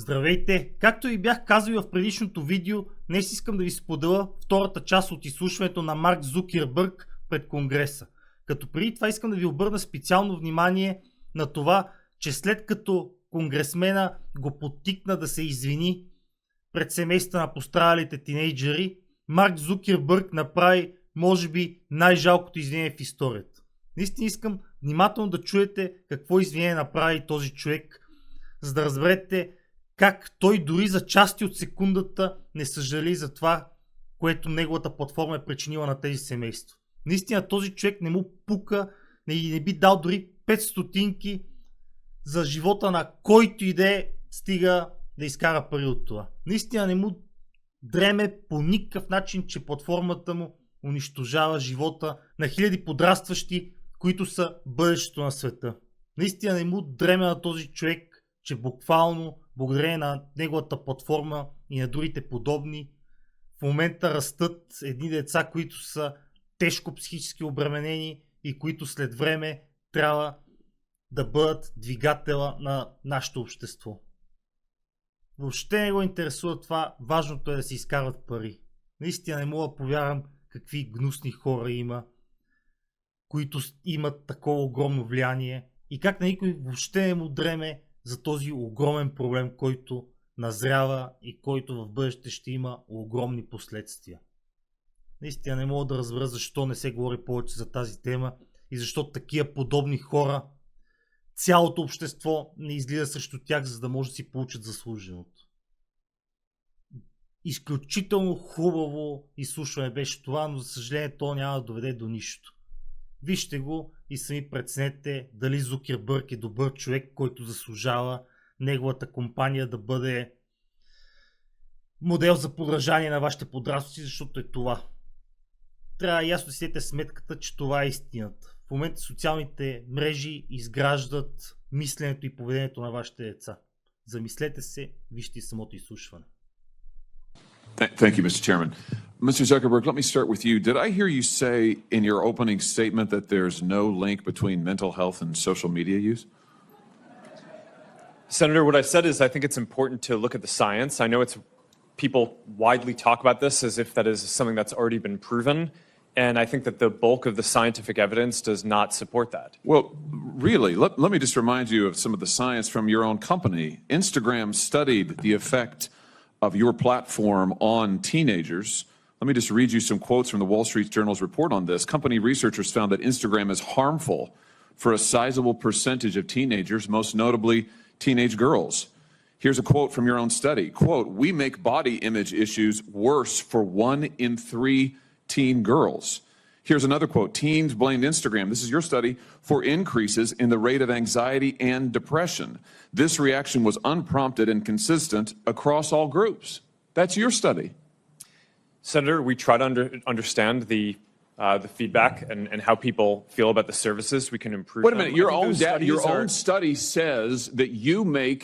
Здравейте! Както ви бях казал и в предишното видео, днес искам да ви споделя втората част от изслушването на Марк Зъкърбърг пред Конгреса. Като преди това искам да ви обърна специално внимание на това, че след като конгресмена го подтикна да се извини пред семейства на пострадалите тинейджери, Марк Зъкърбърг направи, може би, най-жалкото извинение в историята. Наистина искам внимателно да чуете какво извинение направи този човек, за да разберете как той дори за части от секундата не съжали за това, което неговата платформа е причинила на тези семейства. Наистина този човек не му пука и не би дал дори 5 стотинки за живота на който иде, стига да изкара пари от това. Наистина не му дреме по никакъв начин, че платформата му унищожава живота на хиляди подрастващи, които са бъдещето на света. Наистина не му дреме на този човек, че буквално благодарение на неговата платформа и на другите подобни в момента растат едни деца, които са тежко психически обременени и които след време трябва да бъдат двигателя на нашето общество. Въобще не го интересува това, важното е да се изкарват пари. Наистина не мога да повярвам какви гнусни хора има, които имат такова огромно влияние и как на никой въобще не му дреме за този огромен проблем, който назрява и който в бъдеще ще има огромни последствия. Наистина не мога да разбера защо не се говори повече за тази тема и защо такива подобни хора, цялото общество не излиза срещу тях, за да може да си получат заслуженото. Изключително хубаво изслушване беше това, но за съжаление то няма да доведе до нищо. Вижте го и сами преценете дали Зъкърбърг е добър човек, който заслужава неговата компания да бъде модел за подражание на вашите подрастващи, защото е това. Трябва ясно да си дадете сметката, че това е истината. В момента социалните мрежи изграждат мисленето и поведението на вашите деца. Замислете се, вижте самото изслушване. Thank you, Mr. Chairman. Mr. Zuckerberg, let me start with you. Did I hear you say in your opening statement that there's no link between mental health and social media use? Senator, what I said is I think it's important to look at the science. I know people widely talk about this as if that is something that's already been proven, and I think that the bulk of the scientific evidence does not support that. Well, really, let me just remind you of some of the science from your own company. Instagram studied the effect of your platform on teenagers. Let me just read you some quotes from the Wall Street Journal's report on this. Company researchers found that Instagram is harmful for a sizable percentage of teenagers, most notably teenage girls. Here's a quote from your own study. Quote, "We make body image issues worse for 1 in 3 teen girls." Here's another quote. "Teens blamed Instagram," this is your study, "for increases in the rate of anxiety and depression. This reaction was unprompted and consistent across all groups." That's your study. Senator, we try to understand the feedback and how people feel about the services. We can improve. Wait a minute. Your own study says that you make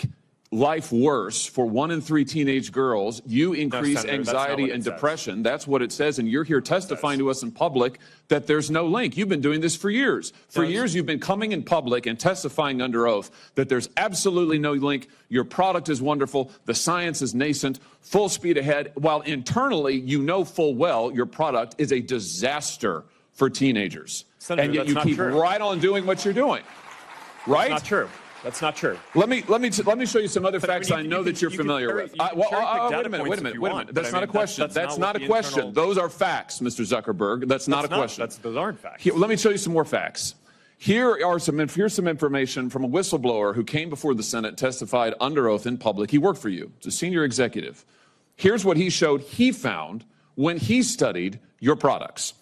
life worse for 1 in 3 teenage girls. You increase anxiety and depression. That's what it says. And you're here testifying to us in public that there's no link. You've been doing this for years. For years, you've been coming in public and testifying under oath that there's absolutely no link. Your product is wonderful. The science is nascent, full speed ahead, while internally you know full well your product is a disaster for teenagers. Senator, and yet you keep right on doing what you're doing. Right? That's not true. That's not true. Let me show you some other facts I know that you're familiar with. Wait a minute. That's not a question. That's not a question. Those are facts, Mr. Zuckerberg. That's not a question. Those aren't facts. Let me show you some more facts. Here's some information from a whistleblower who came before the Senate, testified under oath in public. He worked for you. It's a senior executive. Here's what he showed he found when he studied your products.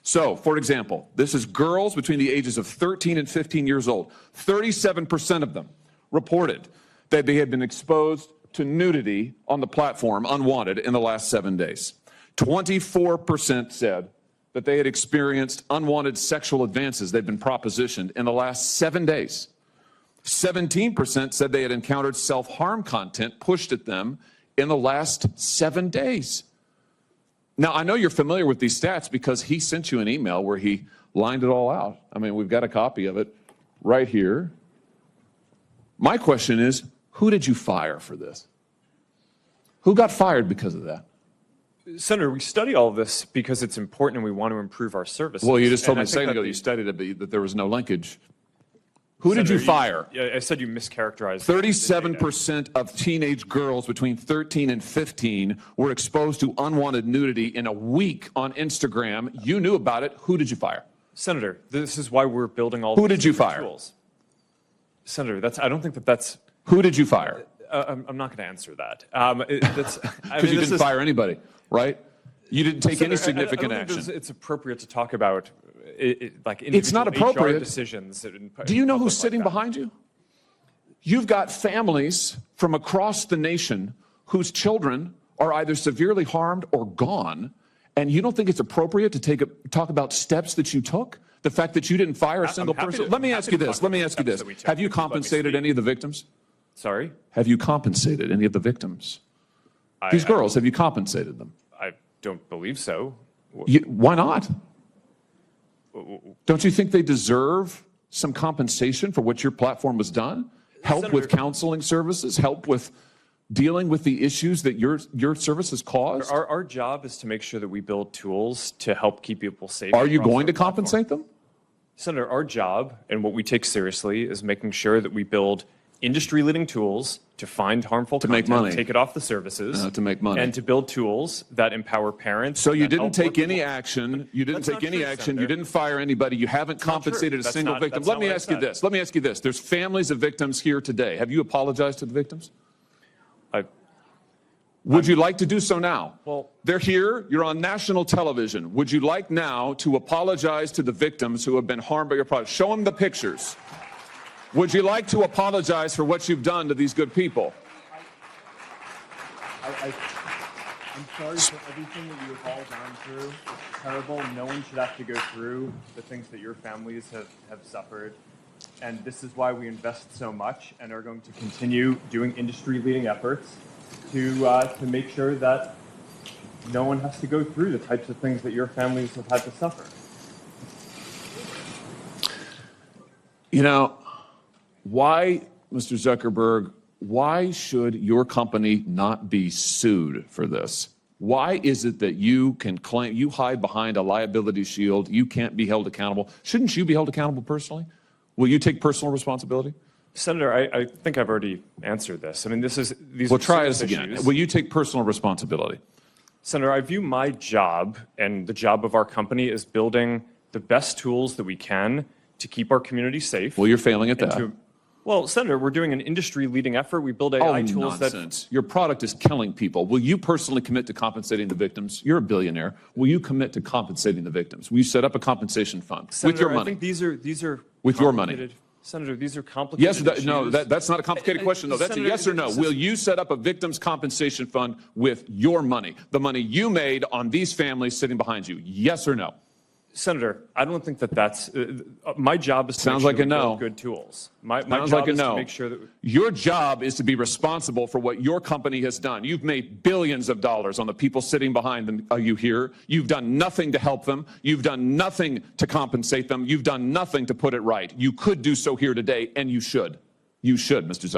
So, for example, this is girls between the ages of 13 and 15 years old. 37% of them reported that they had been exposed to nudity on the platform unwanted in the last 7 days. 24% said that they had experienced unwanted sexual advances they'd been propositioned in the last 7 days. 17% said they had encountered self-harm content pushed at them in the last 7 days. Now, I know you're familiar with these stats because he sent you an email where he lined it all out. I mean, we've got a copy of it right here. My question is, who did you fire for this? Who got fired because of that? Senator, we study all of this because it's important and we want to improve our services. Well, you just told me And a I think second ago that you studied it, but that there was no linkage. Who did you fire? I said you mischaracterized. the data. 37% of teenage girls between 13 and 15 were exposed to unwanted nudity in a week on Instagram. You knew about it. Who did you fire? Senator, this is why we're building all Who these did you different fire? tools. Senator, I don't think that's. Who did you fire? I'm not going to answer that. Because you didn't fire anybody, right? You didn't take any significant I don't think action. it's appropriate to talk about like It's not individual appropriate. HR decisions. Do you know who's sitting behind you? You've got families from across the nation whose children are either severely harmed or gone, and you don't think it's appropriate to talk about steps that you took? The fact that you didn't fire a single person? Let me ask you this. Have you compensated any of the victims? Sorry? Have you compensated any of the victims? These girls, have you compensated them? I don't believe so. Why not? Don't you think they deserve some compensation for what your platform has done? Help Senator, with counseling services, help with dealing with the issues that your services cause? Our job is to make sure that we build tools to help keep people safe. Are you across going our to platform. compensate them? Senator, our job and what we take seriously is making sure that we build industry-leading tools to find harmful make content, money. take it off the services, To make money. and to build tools that empower parents. So you that didn't help take working any mothers. action. You didn't That's take not any true, action. Senator. You didn't fire anybody. You haven't not true. compensated a That's single not- victim. that's Let not me what I ask you said. this. Let me ask you this. There's families of victims here today. Have you apologized to the victims? Would you like to do so now? Well- They're here. You're on national television. Would you like now to apologize to the victims who have been harmed by your product? Show them the pictures. Would you like to apologize for what you've done to these good people? I'm sorry for everything that you have all gone through. It's terrible. No one should have to go through the things that your families have suffered. And this is why we invest so much and are going to continue doing industry-leading efforts to make sure that no one has to go through the types of things that your families have had to suffer. You know, why, Mr. Zuckerberg, why should your company not be sued for this? Why is it that you can claim, you hide behind a liability shield, you can't be held accountable? Shouldn't you be held accountable personally? Will you take personal responsibility? Senator, I think I've already answered this. I mean, these Well, are try serious this again. issues. Will you take personal responsibility? Senator, I view my job and the job of our company as building the best tools that we can to keep our community safe. Well, you're failing at and that. Well, Senator, we're doing an industry-leading effort. We build AI tools nonsense. Your product is killing people. Will you personally commit to compensating the victims? You're a billionaire. Will you commit to compensating the victims? Will you set up a compensation fund Senator, with your I money? think these are With your money. complicated- Senator, these are complicated Yes, no, issues. that's not a complicated question. No, that's a Senator, yes or no. this is- Will you set up a victims compensation fund with your money, the money you made on these families sitting behind you? Yes or no? Senator, I don't think that's my job is to Sounds make like sure a we build no. good tools. My Sounds job like a is no. to make sure that Your job is to be responsible for what your company has done. You've made billions of dollars on the people sitting behind them. Are you here? You've done nothing to help them. You've done nothing to compensate them. You've done nothing to put it right. You could do so here today, and you should. You should, Mr. Zuckerberg.